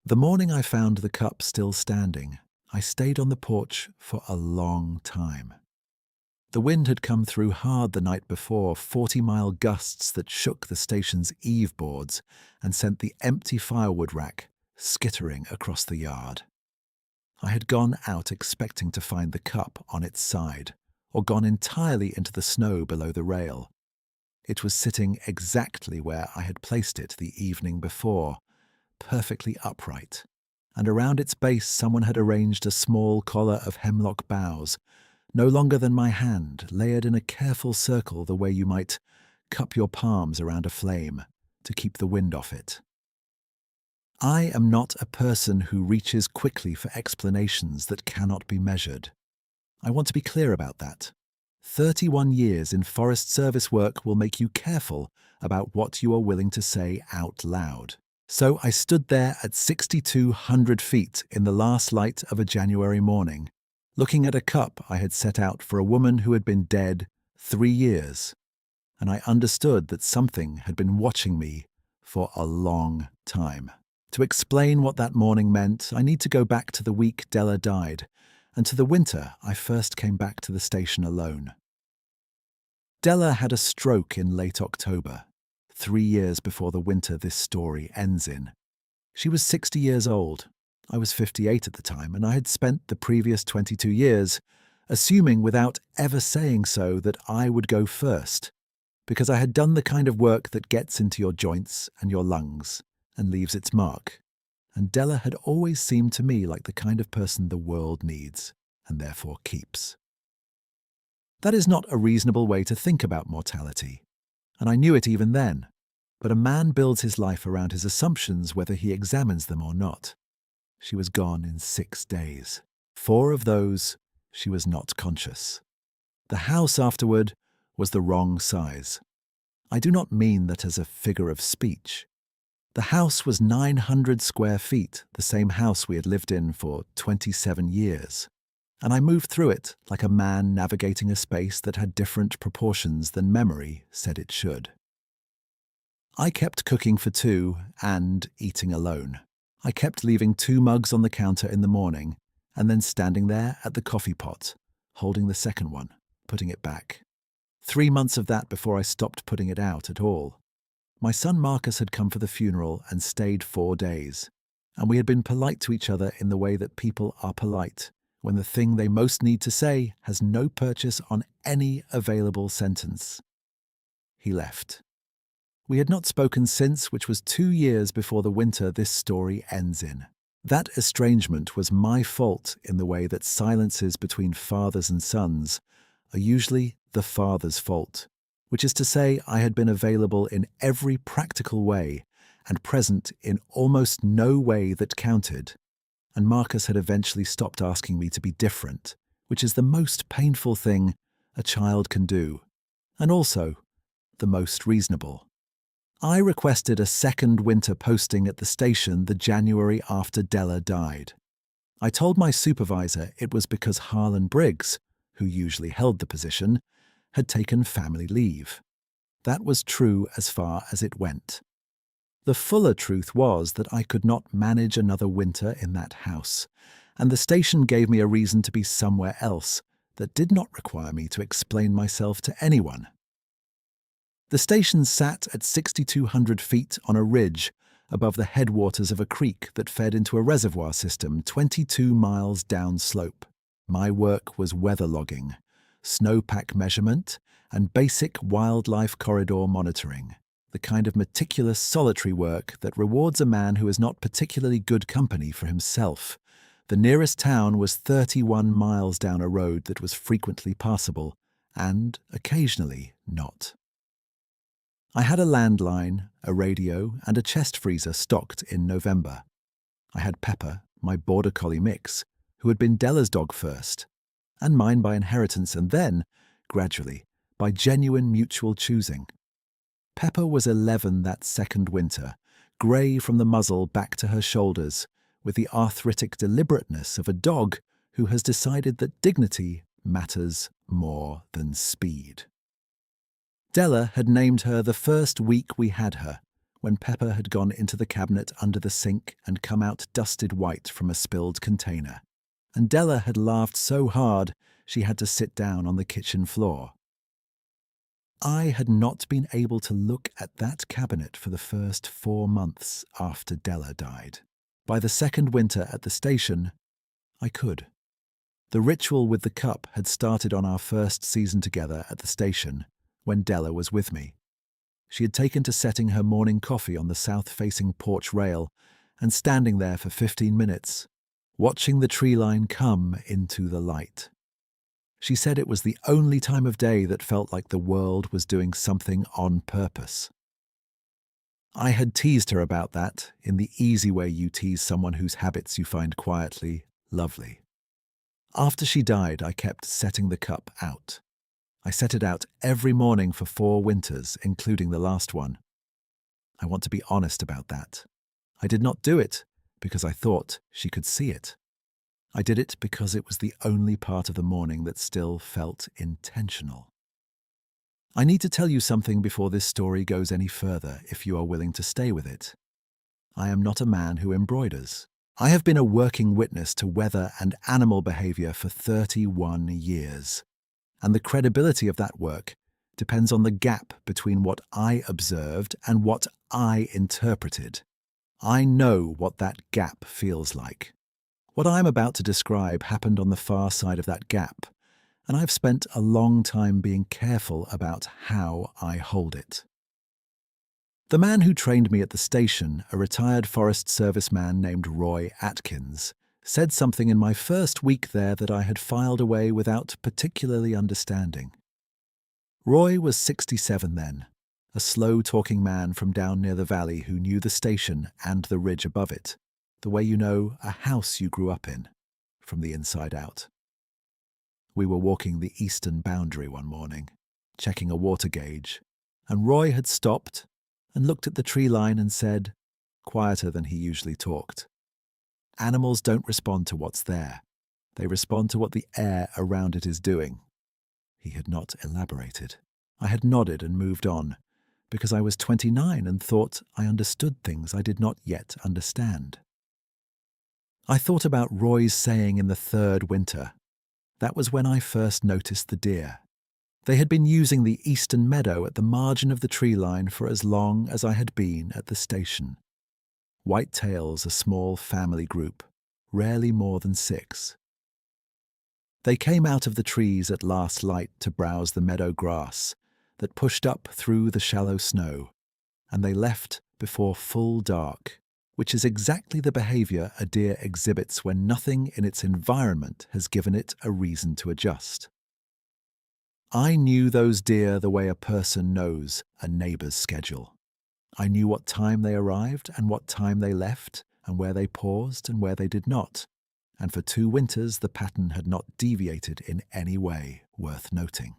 The morning I found the cup still standing, I stayed on the porch for a long time. The wind had come through hard the night before, 40-mile gusts that shook the station's eave boards and sent the empty firewood rack skittering across the yard. I had gone out expecting to find the cup on its side, or gone entirely into the snow below the rail. It was sitting exactly where I had placed it the evening before, perfectly upright, and around its base someone had arranged a small collar of hemlock boughs, no longer than my hand, layered in a careful circle the way you might cup your palms around a flame to keep the wind off it. I am not a person who reaches quickly for explanations that cannot be measured. I want to be clear about that. 31 years in Forest Service work will make you careful about what you are willing to say out loud. So I stood there at 6,200 feet in the last light of a January morning, looking at a cup I had set out for a woman who had been dead 3 years, and I understood that something had been watching me for a long time. To explain what that morning meant, I need to go back to the week Della died, and to the winter I first came back to the station alone. Della had a stroke in late October, 3 years before the winter this story ends in. She was 60 years old. I was 58 at the time, and I had spent the previous 22 years assuming without ever saying so that I would go first, because I had done the kind of work that gets into your joints and your lungs and leaves its mark, and Della had always seemed to me like the kind of person the world needs and therefore keeps. That is not a reasonable way to think about mortality, and I knew it even then, but a man builds his life around his assumptions whether he examines them or not. She was gone in 6 days. 4 of those, she was not conscious. The house afterward was the wrong size. I do not mean that as a figure of speech. The house was 900 square feet, the same house we had lived in for 27 years. And I moved through it like a man navigating a space that had different proportions than memory said it should. I kept cooking for 2 and eating alone. I kept leaving 2 mugs on the counter in the morning and then standing there at the coffee pot, holding the second one, putting it back. 3 months of that before I stopped putting it out at all. My son Marcus had come for the funeral and stayed 4 days, and we had been polite to each other in the way that people are polite when the thing they most need to say has no purchase on any available sentence. He left. We had not spoken since, which was 2 years before the winter this story ends in. That estrangement was my fault in the way that silences between fathers and sons are usually the father's fault, which is to say I had been available in every practical way and present in almost no way that counted, and Marcus had eventually stopped asking me to be different, which is the most painful thing a child can do, and also the most reasonable. I requested a second winter posting at the station the January after Della died. I told my supervisor it was because Harlan Briggs, who usually held the position, had taken family leave. That was true as far as it went. The fuller truth was that I could not manage another winter in that house, and the station gave me a reason to be somewhere else that did not require me to explain myself to anyone. The station sat at 6,200 feet on a ridge above the headwaters of a creek that fed into a reservoir system 22 miles downslope. My work was weather logging, snowpack measurement, and basic wildlife corridor monitoring, the kind of meticulous solitary work that rewards a man who is not particularly good company for himself. The nearest town was 31 miles down a road that was frequently passable, and occasionally not. I had a landline, a radio, and a chest freezer stocked in November. I had Pepper, my border collie mix, who had been Della's dog first, and mine by inheritance and then, gradually, by genuine mutual choosing. Pepper was 11 that second winter, grey from the muzzle back to her shoulders, with the arthritic deliberateness of a dog who has decided that dignity matters more than speed. Della had named her the first week we had her, when Pepper had gone into the cabinet under the sink and come out dusted white from a spilled container, and Della had laughed so hard she had to sit down on the kitchen floor. I had not been able to look at that cabinet for the first 4 months after Della died. By the second winter at the station, I could. The ritual with the cup had started on our first season together at the station when Della was with me. She had taken to setting her morning coffee on the south-facing porch rail and standing there for 15 minutes, watching the tree line come into the light. She said it was the only time of day that felt like the world was doing something on purpose. I had teased her about that in the easy way you tease someone whose habits you find quietly lovely. After she died, I kept setting the cup out. I set it out every morning for 4 winters, including the last one. I want to be honest about that. I did not do it because I thought she could see it. I did it because it was the only part of the morning that still felt intentional. I need to tell you something before this story goes any further, if you are willing to stay with it. I am not a man who embroiders. I have been a working witness to weather and animal behavior for 31 years. And the credibility of that work depends on the gap between what I observed and what I interpreted. I know what that gap feels like. What I am about to describe happened on the far side of that gap, and I've spent a long time being careful about how I hold it. The man who trained me at the station, a retired Forest Service man named Roy Atkins, said something in my first week there that I had filed away without particularly understanding. Roy was 67 then, a slow-talking man from down near the valley who knew the station and the ridge above it, the way you know a house you grew up in, from the inside out. We were walking the eastern boundary one morning, checking a water gauge, and Roy had stopped and looked at the tree line and said, quieter than he usually talked, "Animals don't respond to what's there. They respond to what the air around it is doing." He had not elaborated. I had nodded and moved on, because I was 29 and thought I understood things I did not yet understand. I thought about Roy's saying in the 3rd winter. That was when I first noticed the deer. They had been using the eastern meadow at the margin of the tree line for as long as I had been at the station. Whitetails, a small family group, rarely more than 6. They came out of the trees at last light to browse the meadow grass that pushed up through the shallow snow, and they left before full dark, which is exactly the behavior a deer exhibits when nothing in its environment has given it a reason to adjust. I knew those deer the way a person knows a neighbor's schedule. I knew what time they arrived and what time they left, and where they paused and where they did not, and for 2 winters the pattern had not deviated in any way worth noting.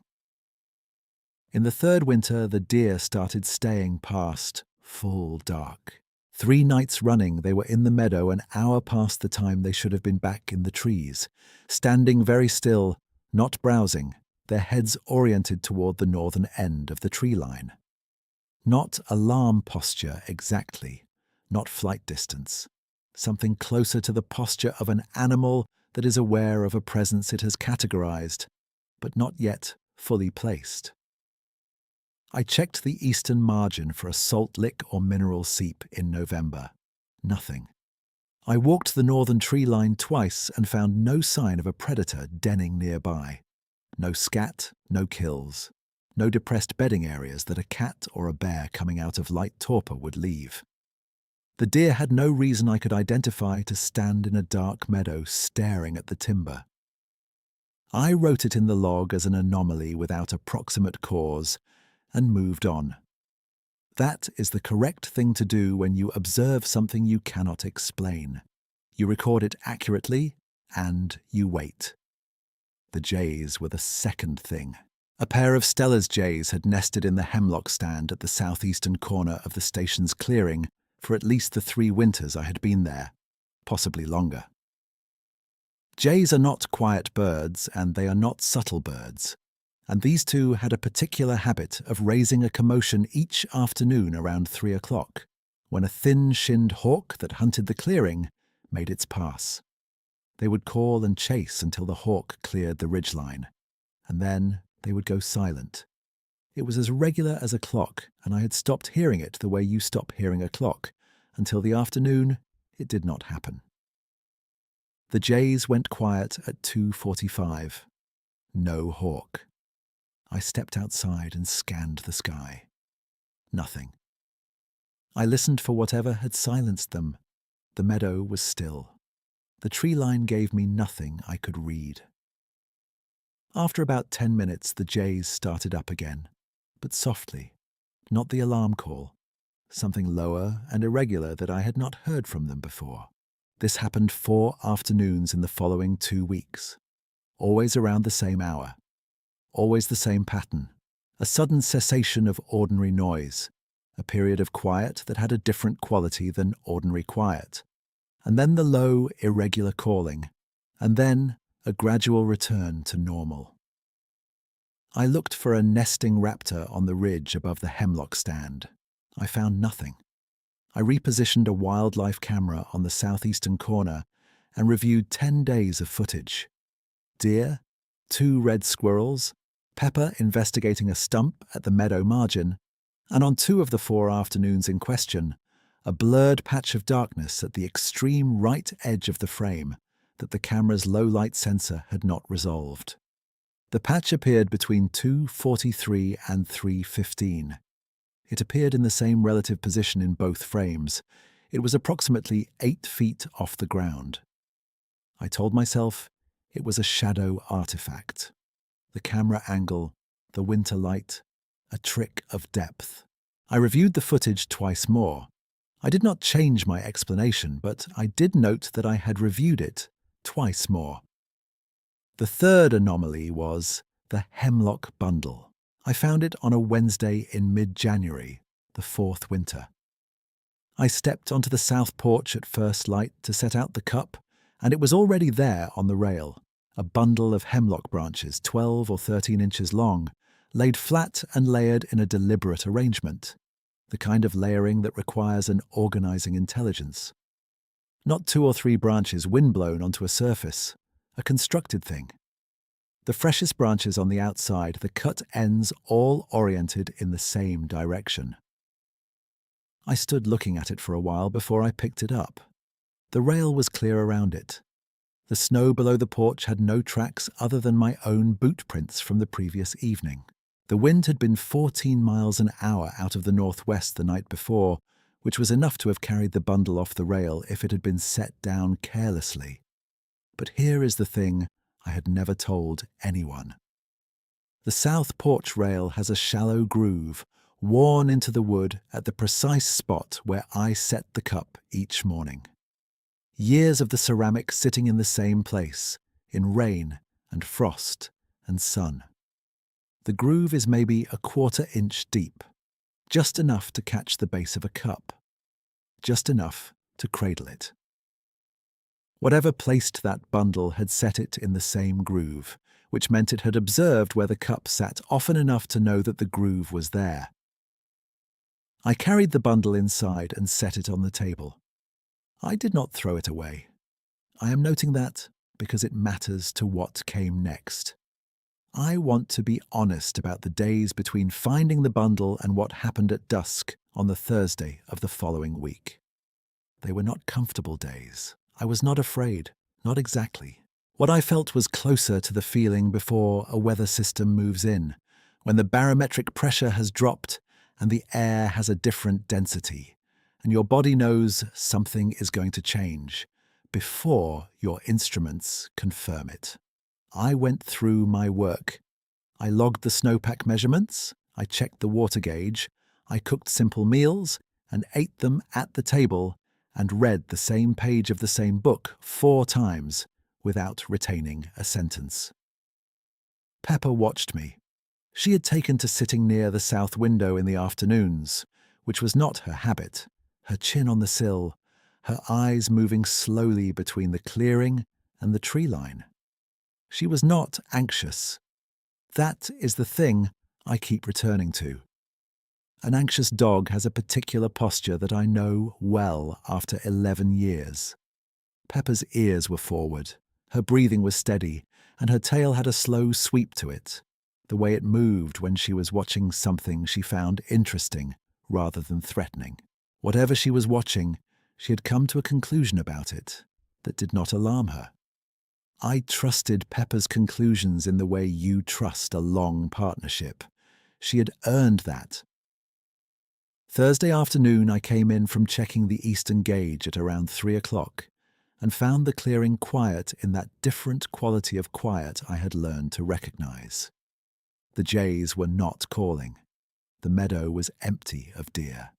In the 3rd winter, the deer started staying past full dark. 3 nights running they were in the meadow an hour past the time they should have been back in the trees, standing very still, not browsing, their heads oriented toward the northern end of the tree line. Not alarm posture exactly, not flight distance, something closer to the posture of an animal that is aware of a presence it has categorized, but not yet fully placed. I checked the eastern margin for a salt lick or mineral seep in November. Nothing. I walked the northern tree line twice and found no sign of a predator denning nearby. No scat, no kills. No depressed bedding areas that a cat or a bear coming out of light torpor would leave. The deer had no reason I could identify to stand in a dark meadow staring at the timber. I wrote it in the log as an anomaly without a proximate cause and moved on. That is the correct thing to do when you observe something you cannot explain. You record it accurately and you wait. The jays were the second thing. A pair of Stella's jays had nested in the hemlock stand at the southeastern corner of the station's clearing for at least the 3 winters I had been there, possibly longer. Jays are not quiet birds and they are not subtle birds, and these 2 had a particular habit of raising a commotion each afternoon around 3 o'clock, when a thin-shinned hawk that hunted the clearing made its pass. They would call and chase until the hawk cleared the ridgeline, and then they would go silent. It was as regular as a clock, and I had stopped hearing it the way you stop hearing a clock. Until the afternoon, it did not happen. The jays went quiet at 2:45. No hawk. I stepped outside and scanned the sky. Nothing. I listened for whatever had silenced them. The meadow was still. The tree line gave me nothing I could read. After about 10 minutes, the jays started up again, but softly, not the alarm call, something lower and irregular that I had not heard from them before. This happened 4 afternoons in the following 2 weeks, always around the same hour, always the same pattern, a sudden cessation of ordinary noise, a period of quiet that had a different quality than ordinary quiet, and then the low, irregular calling, and then a gradual return to normal. I looked for a nesting raptor on the ridge above the hemlock stand. I found nothing. I repositioned a wildlife camera on the southeastern corner and reviewed 10 days of footage. Deer, 2 red squirrels, Pepper investigating a stump at the meadow margin, and on 2 of the 4 afternoons in question, a blurred patch of darkness at the extreme right edge of the frame that the camera's low-light sensor had not resolved. The patch appeared between 2:43 and 3:15. It appeared in the same relative position in both frames. It was approximately 8 feet off the ground. I told myself it was a shadow artifact. The camera angle, the winter light, a trick of depth. I reviewed the footage twice more. I did not change my explanation, but I did note that I had reviewed it twice more. The third anomaly was the hemlock bundle. I found it on a Wednesday in mid-January, the 4th winter. I stepped onto the south porch at first light to set out the cup, and it was already there on the rail, a bundle of hemlock branches 12 or 13 inches long, laid flat and layered in a deliberate arrangement, the kind of layering that requires an organizing intelligence. Not 2 or 3 branches windblown onto a surface, a constructed thing. The freshest branches on the outside, the cut ends all oriented in the same direction. I stood looking at it for a while before I picked it up. The rail was clear around it. The snow below the porch had no tracks other than my own boot prints from the previous evening. The wind had been 14 miles an hour out of the northwest the night before, which was enough to have carried the bundle off the rail if it had been set down carelessly. But here is the thing I had never told anyone. The south porch rail has a shallow groove, worn into the wood at the precise spot where I set the cup each morning. Years of the ceramic sitting in the same place, in rain and frost and sun. The groove is maybe a 1/4 inch deep, just enough to catch the base of a cup, just enough to cradle it. Whatever placed that bundle had set it in the same groove, which meant it had observed where the cup sat often enough to know that the groove was there. I carried the bundle inside and set it on the table. I did not throw it away. I am noting that because it matters to what came next. I want to be honest about the days between finding the bundle and what happened at dusk on the Thursday of the following week. They were not comfortable days. I was not afraid, not exactly. What I felt was closer to the feeling before a weather system moves in, when the barometric pressure has dropped and the air has a different density, and your body knows something is going to change before your instruments confirm it. I went through my work. I logged the snowpack measurements, I checked the water gauge, I cooked simple meals and ate them at the table and read the same page of the same book 4 times without retaining a sentence. Pepper watched me. She had taken to sitting near the south window in the afternoons, which was not her habit, her chin on the sill, her eyes moving slowly between the clearing and the tree line. She was not anxious. That is the thing I keep returning to. An anxious dog has a particular posture that I know well after 11 years. Pepper's ears were forward, her breathing was steady, and her tail had a slow sweep to it, the way it moved when she was watching something she found interesting rather than threatening. Whatever she was watching, she had come to a conclusion about it that did not alarm her. I trusted Pepper's conclusions in the way you trust a long partnership. She had earned that. Thursday afternoon, I came in from checking the eastern gauge at around 3 o'clock and found the clearing quiet in that different quality of quiet I had learned to recognize. The jays were not calling. The meadow was empty of deer.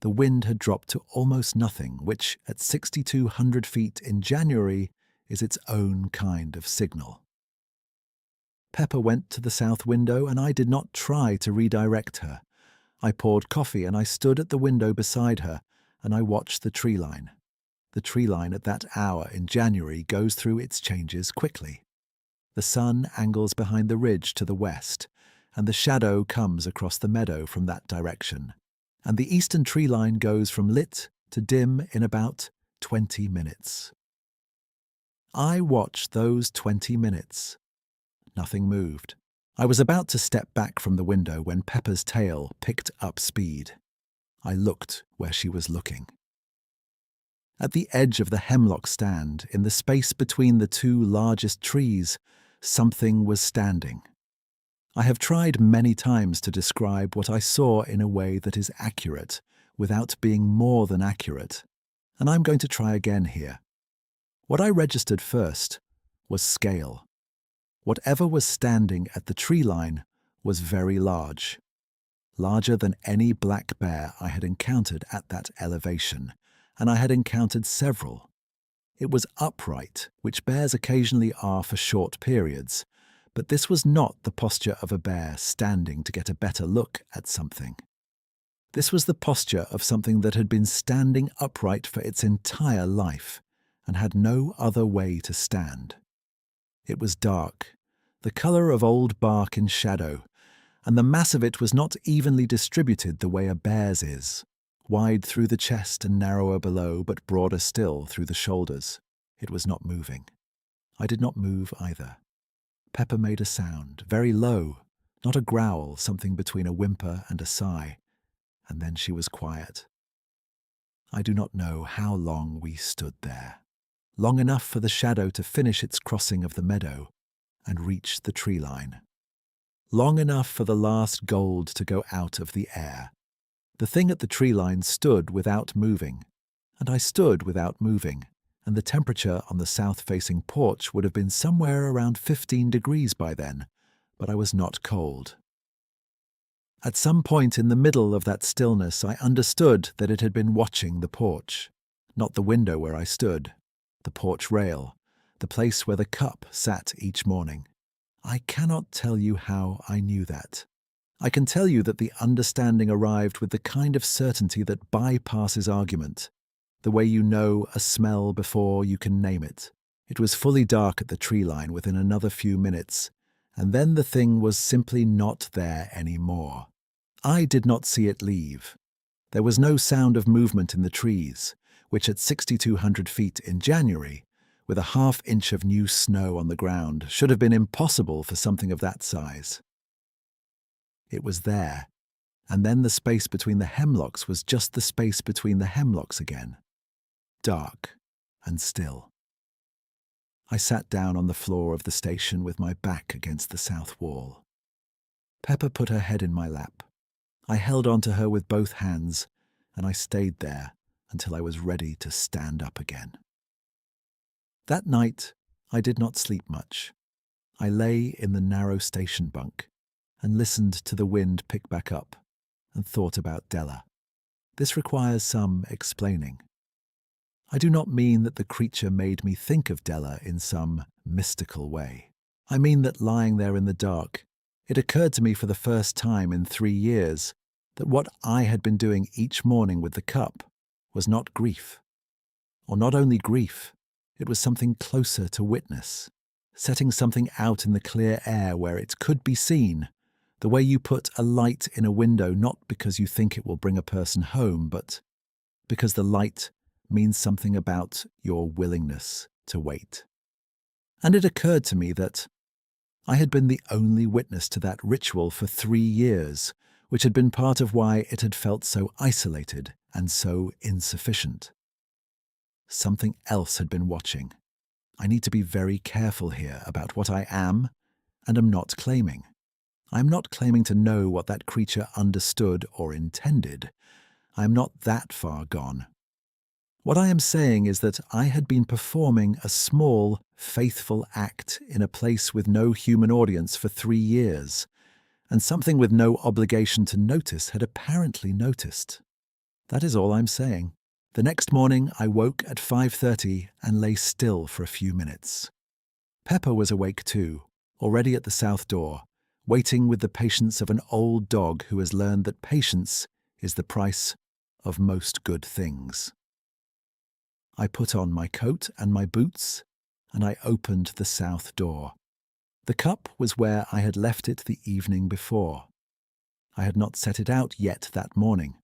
The wind had dropped to almost nothing, which, at 6,200 feet in January, is its own kind of signal. Pepper went to the south window, and I did not try to redirect her. I poured coffee, and I stood at the window beside her, and I watched the tree line. The tree line at that hour in January goes through its changes quickly. The sun angles behind the ridge to the west, and the shadow comes across the meadow from that direction, and the eastern tree line goes from lit to dim in about 20 minutes. I watched those 20 minutes. Nothing moved. I was about to step back from the window when Pepper's tail picked up speed. I looked where she was looking. At the edge of the hemlock stand, in the space between the two largest trees, something was standing. I have tried many times to describe what I saw in a way that is accurate, without being more than accurate, and I'm going to try again here. What I registered first was scale. Whatever was standing at the tree line was very large, larger than any black bear I had encountered at that elevation, and I had encountered several. It was upright, which bears occasionally are for short periods, but this was not the posture of a bear standing to get a better look at something. This was the posture of something that had been standing upright for its entire life, and had no other way to stand. It was dark, the colour of old bark in shadow, and the mass of it was not evenly distributed the way a bear's is, wide through the chest and narrower below, but broader still through the shoulders. It was not moving. I did not move either. Pepper made a sound, very low, not a growl, something between a whimper and a sigh, and then she was quiet. I do not know how long we stood there. Long enough for the shadow to finish its crossing of the meadow and reach the tree line. Long enough for the last gold to go out of the air. The thing at the tree line stood without moving, and I stood without moving, and the temperature on the south-facing porch would have been somewhere around 15 degrees by then, but I was not cold. At some point in the middle of that stillness, I understood that it had been watching the porch, not the window where I stood. The porch rail, the place where the cup sat each morning. I cannot tell you how I knew that. I can tell you that the understanding arrived with the kind of certainty that bypasses argument, the way you know a smell before you can name it. It was fully dark at the tree line within another few minutes, and then the thing was simply not there anymore. I did not see it leave. There was no sound of movement in the trees, which at 6,200 feet in January, with a half-inch of new snow on the ground, should have been impossible for something of that size. It was there, and then the space between the hemlocks was just the space between the hemlocks again, dark and still. I sat down on the floor of the station with my back against the south wall. Pepper put her head in my lap. I held on to her with both hands, and I stayed there until I was ready to stand up again. That night, I did not sleep much. I lay in the narrow station bunk and listened to the wind pick back up and thought about Della. This requires some explaining. I do not mean that the creature made me think of Della in some mystical way. I mean that lying there in the dark, it occurred to me for the first time in 3 years that what I had been doing each morning with the cup was not grief. Or not only grief, it was something closer to witness, setting something out in the clear air where it could be seen, The way you put a light in a window not because you think it will bring a person home, but because the light means something about your willingness to wait. And it occurred to me that I had been the only witness to that ritual for 3 years, which had been part of why it had felt so isolated and so insufficient. Something else had been watching. I need to be very careful here about what I am and am not claiming. I am not claiming to know what that creature understood or intended. I am not that far gone. What I am saying is that I had been performing a small, faithful act in a place with no human audience for 3 years, and something with no obligation to notice had apparently noticed. That is all I'm saying. The next morning I woke at 5:30 and lay still for a few minutes. Pepper was awake too, already at the south door, waiting with the patience of an old dog who has learned that patience is the price of most good things. I put on my coat and my boots, and I opened the south door. The cup was where I had left it the evening before. I had not set it out yet that morning.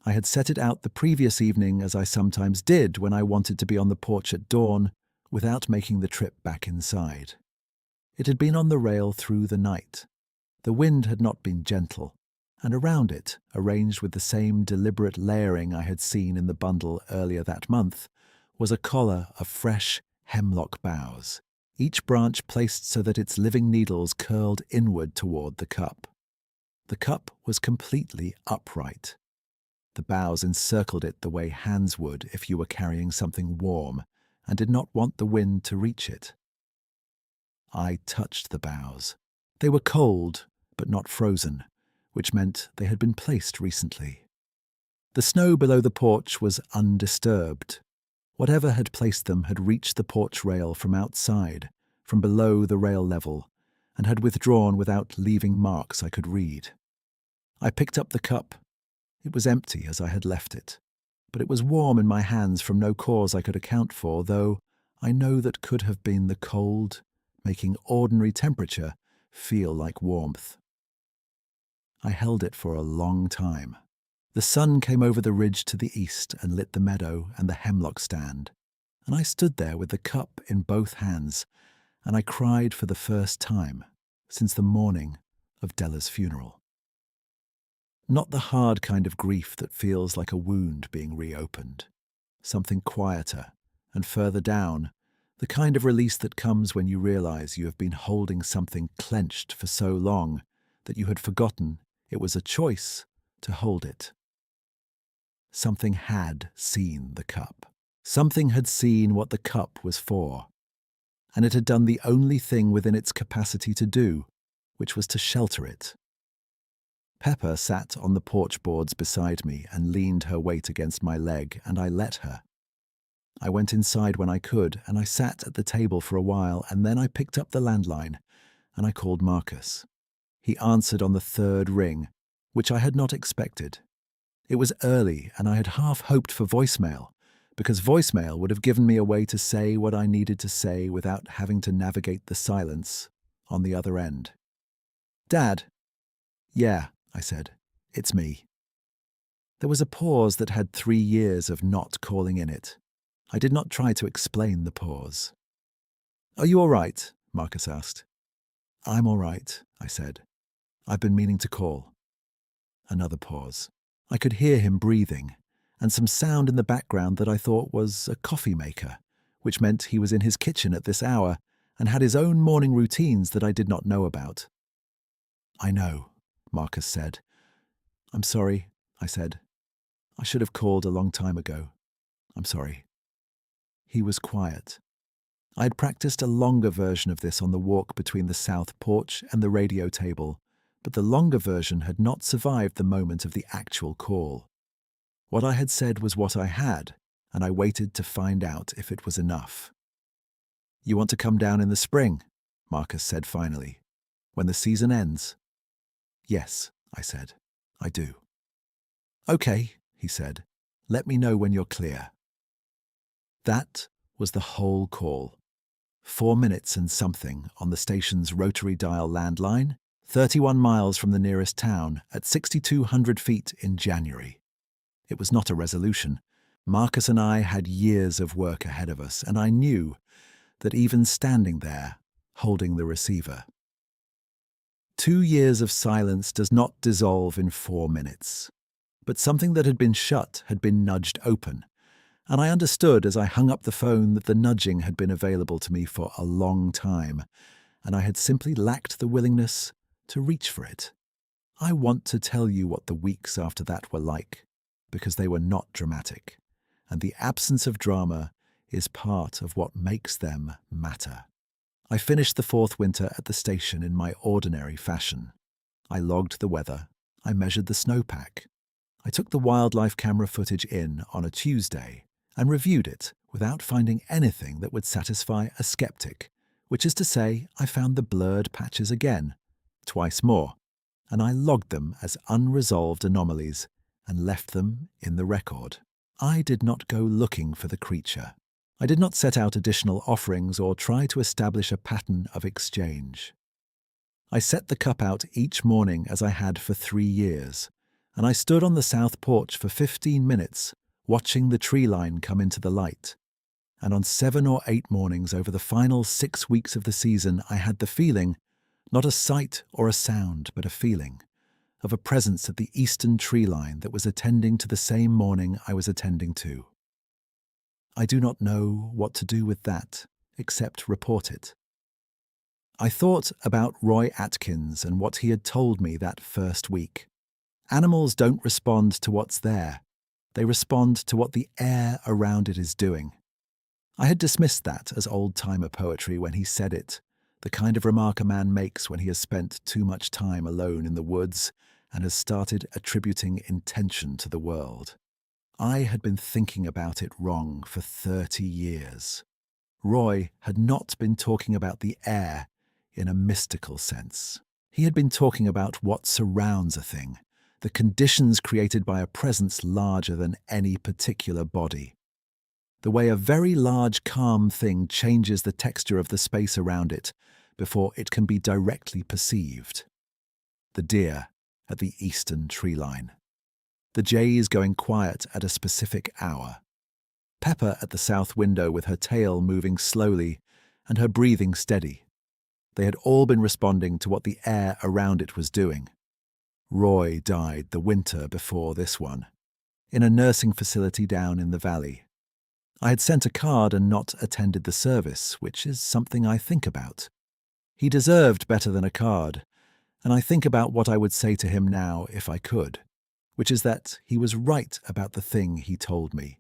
I had set it out the previous evening, as I sometimes did when I wanted to be on the porch at dawn without making the trip back inside. It had been on the rail through the night. The wind had not been gentle, and around it, arranged with the same deliberate layering I had seen in the bundle earlier that month, was a collar of fresh hemlock boughs, each branch placed so that its living needles curled inward toward the cup. The cup was completely upright. The boughs encircled it the way hands would if you were carrying something warm and did not want the wind to reach it. I touched the boughs. They were cold, but not frozen, which meant they had been placed recently. The snow below the porch was undisturbed. Whatever had placed them had reached the porch rail from outside, from below the rail level, and had withdrawn without leaving marks I could read. I picked up the cup. It was empty as I had left it, but it was warm in my hands from no cause I could account for, though I know that could have been the cold, making ordinary temperature feel like warmth. I held it for a long time. The sun came over the ridge to the east and lit the meadow and the hemlock stand, and I stood there with the cup in both hands, and I cried for the first time since the morning of Della's funeral. Not the hard kind of grief that feels like a wound being reopened. Something quieter and further down, the kind of release that comes when you realize you have been holding something clenched for so long that you had forgotten it was a choice to hold it. Something had seen the cup. Something had seen what the cup was for, and it had done the only thing within its capacity to do, which was to shelter it. Pepper sat on the porch boards beside me and leaned her weight against my leg, and I let her. I went inside when I could, and I sat at the table for a while, and then I picked up the landline, and I called Marcus. He answered on the third ring, which I had not expected. It was early, and I had half hoped for voicemail, because voicemail would have given me a way to say what I needed to say without having to navigate the silence on the other end. "Dad." "Yeah," I said. "It's me." There was a pause that had 3 years of not calling in it. I did not try to explain the pause. "Are you all right?" Marcus asked. "I'm all right," I said. "I've been meaning to call." Another pause. I could hear him breathing, and some sound in the background that I thought was a coffee maker, which meant he was in his kitchen at this hour and had his own morning routines that I did not know about. "I know," Marcus said. "I'm sorry," I said. "I should have called a long time ago. I'm sorry." He was quiet. I had practiced a longer version of this on the walk between the south porch and the radio table, but the longer version had not survived the moment of the actual call. What I had said was what I had, and I waited to find out if it was enough. "You want to come down in the spring?" Marcus said finally. "When the season ends?" "Yes," I said. "I do." "Okay," he said. "Let me know when you're clear." That was the whole call. 4 minutes and something on the station's rotary dial landline, 31 miles from the nearest town, at 6,200 feet in January. It was not a resolution. Marcus and I had years of work ahead of us, and I knew that even standing there, holding the receiver. 2 years of silence does not dissolve in 4 minutes. But something that had been shut had been nudged open, and I understood as I hung up the phone that the nudging had been available to me for a long time, and I had simply lacked the willingness to reach for it. I want to tell you what the weeks after that were like, because they were not dramatic, and the absence of drama is part of what makes them matter. I finished the 4th winter at the station in my ordinary fashion. I logged the weather. I measured the snowpack. I took the wildlife camera footage in on a Tuesday and reviewed it without finding anything that would satisfy a skeptic, which is to say, I found the blurred patches again, twice more, and I logged them as unresolved anomalies and left them in the record. I did not go looking for the creature. I did not set out additional offerings or try to establish a pattern of exchange. I set the cup out each morning as I had for 3 years, and I stood on the south porch for 15 minutes, watching the tree line come into the light. And on 7 or 8 mornings over the final 6 weeks of the season, I had the feeling, not a sight or a sound, but a feeling, of a presence at the eastern tree line that was attending to the same morning I was attending to. I do not know what to do with that, except report it. I thought about Roy Atkins and what he had told me that first week. Animals don't respond to what's there. They respond to what the air around it is doing. I had dismissed that as old-timer poetry when he said it, the kind of remark a man makes when he has spent too much time alone in the woods and has started attributing intention to the world. I had been thinking about it wrong for 30 years. Roy had not been talking about the air in a mystical sense. He had been talking about what surrounds a thing, the conditions created by a presence larger than any particular body. The way a very large, calm thing changes the texture of the space around it before it can be directly perceived. The deer at the eastern tree line. The jays going quiet at a specific hour. Pepper at the south window with her tail moving slowly and her breathing steady. They had all been responding to what the air around it was doing. Roy died the winter before this one, in a nursing facility down in the valley. I had sent a card and not attended the service, which is something I think about. He deserved better than a card, and I think about what I would say to him now if I could, which is that he was right about the thing he told me,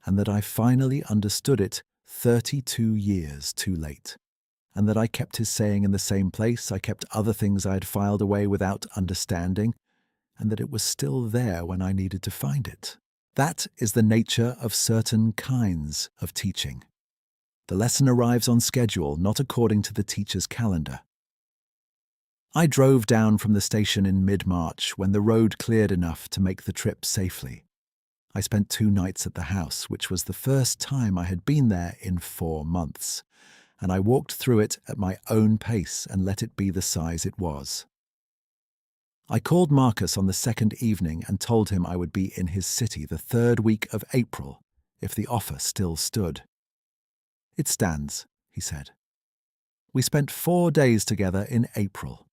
and that I finally understood it 32 years too late, and that I kept his saying in the same place I kept other things I had filed away without understanding, and that it was still there when I needed to find it. That is the nature of certain kinds of teaching. The lesson arrives on schedule, not according to the teacher's calendar. I drove down from the station in mid-March when the road cleared enough to make the trip safely. I spent 2 nights at the house, which was the first time I had been there in 4 months, and I walked through it at my own pace and let it be the size it was. I called Marcus on the 2nd evening and told him I would be in his city the 3rd week of April, if the offer still stood. "It stands," he said. We spent 4 days together in April.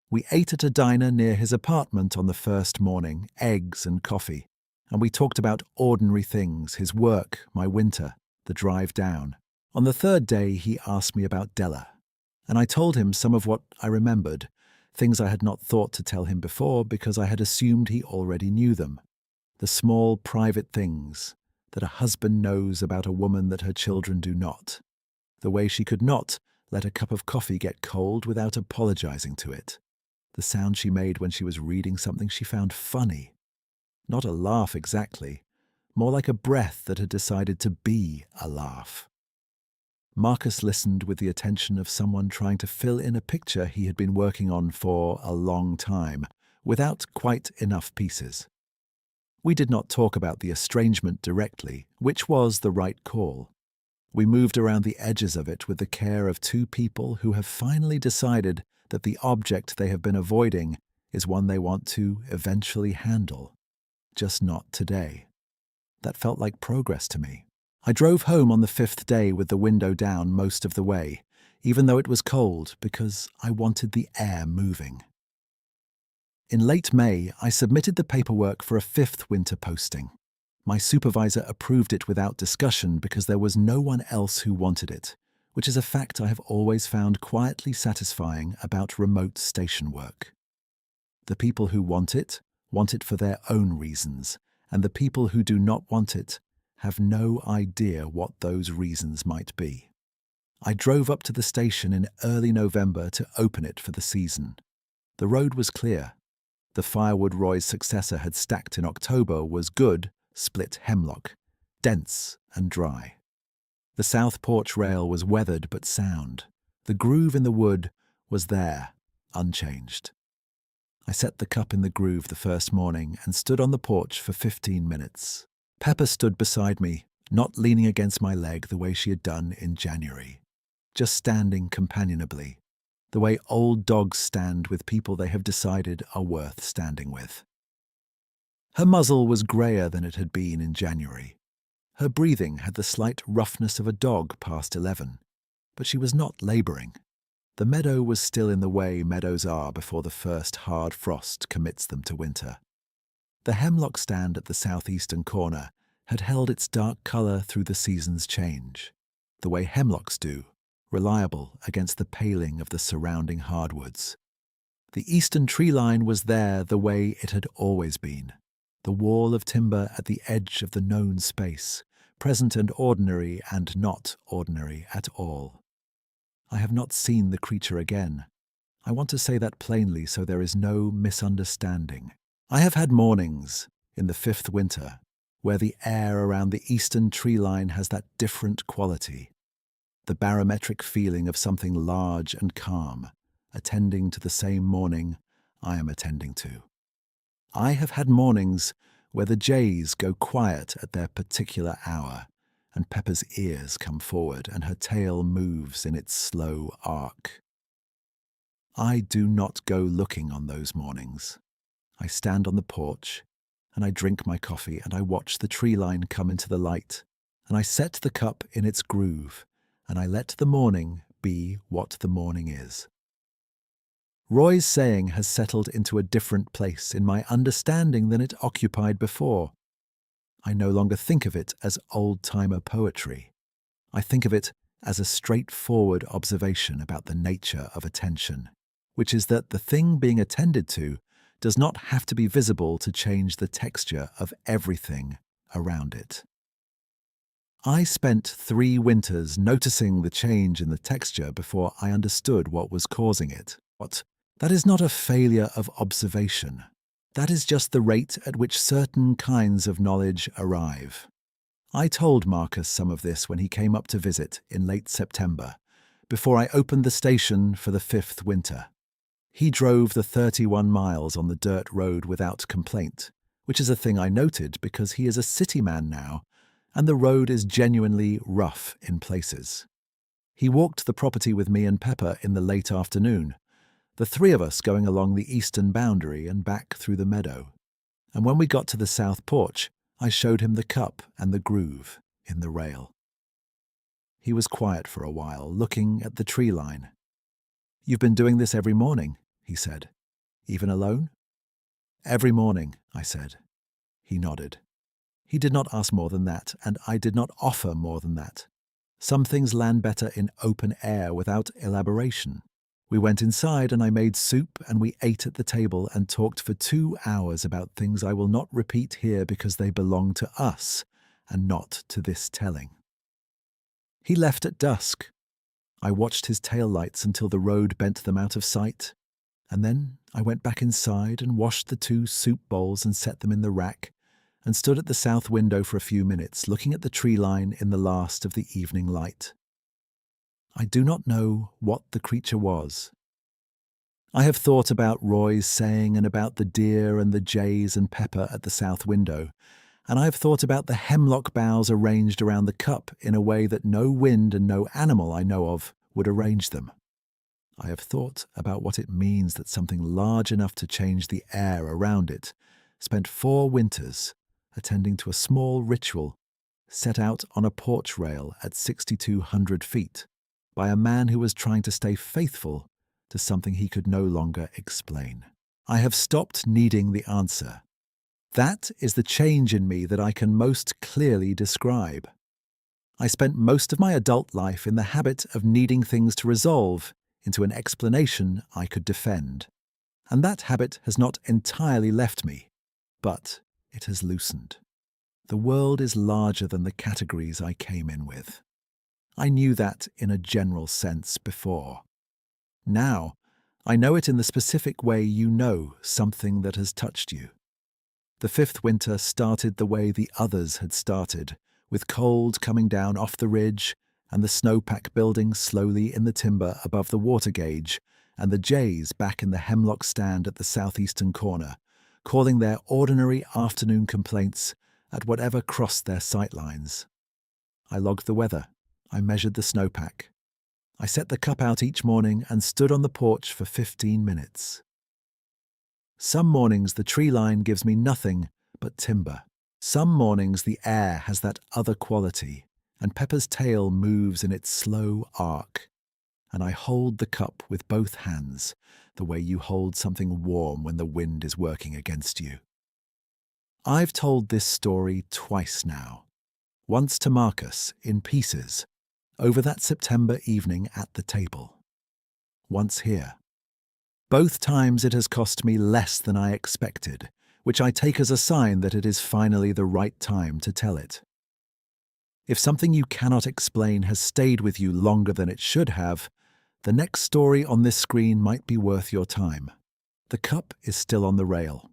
We ate at a diner near his apartment on the first morning, eggs and coffee, and we talked about ordinary things, his work, my winter, the drive down. On the 3rd day, he asked me about Della, and I told him some of what I remembered, things I had not thought to tell him before because I had assumed he already knew them. The small, private things that a husband knows about a woman that her children do not. The way she could not let a cup of coffee get cold without apologizing to it. The sound she made when she was reading something she found funny. Not a laugh exactly, more like a breath that had decided to be a laugh. Marcus listened with the attention of someone trying to fill in a picture he had been working on for a long time, without quite enough pieces. We did not talk about the estrangement directly, which was the right call. We moved around the edges of it with the care of 2 people who have finally decided that the object they have been avoiding is one they want to eventually handle, just not today. That felt like progress to me. I drove home on the 5th day with the window down most of the way, even though it was cold, because I wanted the air moving. In late May, I submitted the paperwork for a 5th winter posting. My supervisor approved it without discussion because there was no one else who wanted it, which is a fact I have always found quietly satisfying about remote station work. The people who want it for their own reasons, and the people who do not want it have no idea what those reasons might be. I drove up to the station in early November to open it for the season. The road was clear. The firewood Roy's successor had stacked in October was good, split hemlock, dense and dry. The south porch rail was weathered but sound. The groove in the wood was there, unchanged. I set the cup in the groove the first morning and stood on the porch for 15 minutes. Pepper stood beside me, not leaning against my leg the way she had done in January, just standing companionably, the way old dogs stand with people they have decided are worth standing with. Her muzzle was greyer than it had been in January. Her breathing had the slight roughness of a dog past 11, but she was not labouring. The meadow was still in the way meadows are before the first hard frost commits them to winter. The hemlock stand at the southeastern corner had held its dark colour through the season's change, the way hemlocks do, reliable against the paling of the surrounding hardwoods. The eastern tree line was there the way it had always been, the wall of timber at the edge of the known space, present and ordinary and not ordinary at all. I have not seen the creature again. I want to say that plainly so there is no misunderstanding. I have had mornings, in the 5th winter, where the air around the eastern tree line has that different quality, the barometric feeling of something large and calm, attending to the same morning I am attending to. I have had mornings where the jays go quiet at their particular hour, and Pepper's ears come forward and her tail moves in its slow arc. I do not go looking on those mornings. I stand on the porch, and I drink my coffee, and I watch the tree line come into the light, and I set the cup in its groove, and I let the morning be what the morning is. Roy's saying has settled into a different place in my understanding than it occupied before. I no longer think of it as old-timer poetry. I think of it as a straightforward observation about the nature of attention, which is that the thing being attended to does not have to be visible to change the texture of everything around it. I spent 3 winters noticing the change in the texture before I understood what was causing it. That is not a failure of observation. That is just the rate at which certain kinds of knowledge arrive. I told Marcus some of this when he came up to visit in late September, before I opened the station for the 5th winter. He drove the 31 miles on the dirt road without complaint, which is a thing I noted because he is a city man now, and the road is genuinely rough in places. He walked the property with me and Pepper in the late afternoon, the 3 of us going along the eastern boundary and back through the meadow. And when we got to the south porch, I showed him the cup and the groove in the rail. He was quiet for a while, looking at the tree line. "You've been doing this every morning," he said. "Even alone?" "Every morning," I said. He nodded. He did not ask more than that, and I did not offer more than that. Some things land better in open air without elaboration. We went inside and I made soup and we ate at the table and talked for 2 hours about things I will not repeat here because they belong to us and not to this telling. He left at dusk. I watched his taillights until the road bent them out of sight, and then I went back inside and washed the 2 soup bowls and set them in the rack and stood at the south window for a few minutes looking at the tree line in the last of the evening light. I do not know what the creature was. I have thought about Roy's saying and about the deer and the jays and Pepper at the south window, and I have thought about the hemlock boughs arranged around the cup in a way that no wind and no animal I know of would arrange them. I have thought about what it means that something large enough to change the air around it spent 4 winters attending to a small ritual set out on a porch rail at 6,200 feet by a man who was trying to stay faithful to something he could no longer explain. I have stopped needing the answer. That is the change in me that I can most clearly describe. I spent most of my adult life in the habit of needing things to resolve into an explanation I could defend. And that habit has not entirely left me, but it has loosened. The world is larger than the categories I came in with. I knew that in a general sense before. Now, I know it in the specific way you know something that has touched you. The 5th winter started the way the others had started, with cold coming down off the ridge and the snowpack building slowly in the timber above the water gauge, and the jays back in the hemlock stand at the southeastern corner, calling their ordinary afternoon complaints at whatever crossed their sight lines. I logged the weather. I measured the snowpack. I set the cup out each morning and stood on the porch for 15 minutes. Some mornings the tree line gives me nothing but timber. Some mornings the air has that other quality, and Pepper's tail moves in its slow arc, and I hold the cup with both hands, the way you hold something warm when the wind is working against you. I've told this story twice now, once to Marcus in pieces, over that September evening at the table. Once here. Both times it has cost me less than I expected, which I take as a sign that it is finally the right time to tell it. If something you cannot explain has stayed with you longer than it should have, the next story on this screen might be worth your time. The cup is still on the rail.